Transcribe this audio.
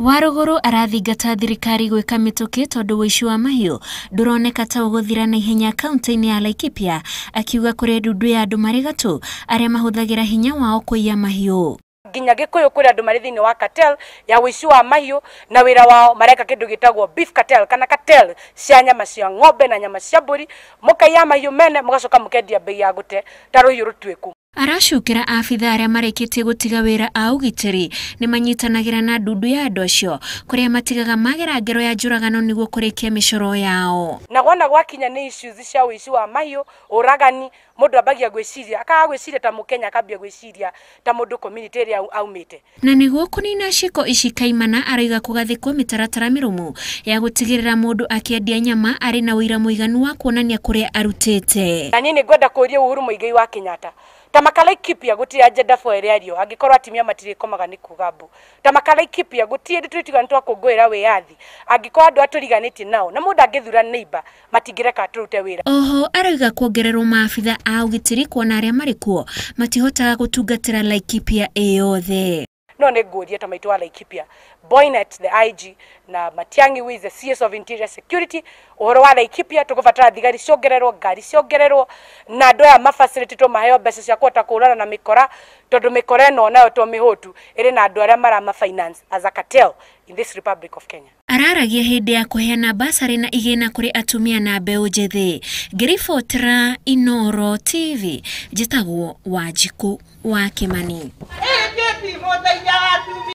Waruguru arathingata thirikari gwika mituki tondu uici wa mahiu nduroneka ta uguthira na ihenya counti-ini ya Laikipia, akiuga kuri ndundu ya andu mari gatu aria mahuthagira hinya wao kuiya mahiu. Nginya gikuyu kuri andu mari thini wa cartel ya uici wa mahiu na wira wao mareka kindu gitagwo beef cartel kana cartel cia nyama cia ng'ombe na nyama cia mburi, mukaiya mahiu mene mugacoka mukendia bei ya gute taruhiu rutwiku. Aracukira afitha aria marikitie gutiga wira a ugitiri ni manyitanagira na ndundu ya andu acio kuria matigaga magera ngero ya njuragano niguo kurikia micoro yao. Na wona gwakinya ni issues cia uici wa mahiu, uragani, mundu ambagia gwiciria akaga gwiciria ta mukenya akambia gwiciria ta mundu community ria aumite. Na niguo kunina ciko ici kaimana aroiga kugathikwo mitaratara mirumu ya gutigirira mundu akiendia nyama ari na wira muiganu wa kuonania kuria arutite. Na nini ngwenda kuria Uhuru Muigai wa Kenyatta tamaka Laikipia guti agenda for area angikorwa atimia matire komaga ni kugambu tamaka Laikipia guti nditwitiga ntwa kungwira wiyathi angikorwa andu aturiganiti nao na mundu angithura neighbor matingireka turute wira. Oho aroiga kuongererwo maabitha a ugitiri kuona aria marikuo matihotaga gutungatira Laikipia eyothe. No negodia ta maitu wa Laikipia Boynet the IG na Matiangi with the CS of Interior Security uhoro wa Laikipia tukubatara thigari ciongererwo ngari ciongererwo na andu aya mafacility to maheo mbeca cia kuota kurana na mikora tondu mikora eno nayo to mihutu iri na andu aria mara finance as a cartel in this Republic of Kenya. Araragia hindi ya kuheana basari na igina kuri atumia na mbeu njethi. Ngiribotera Inooro TV jitagwo Wanjiku wa Kimani.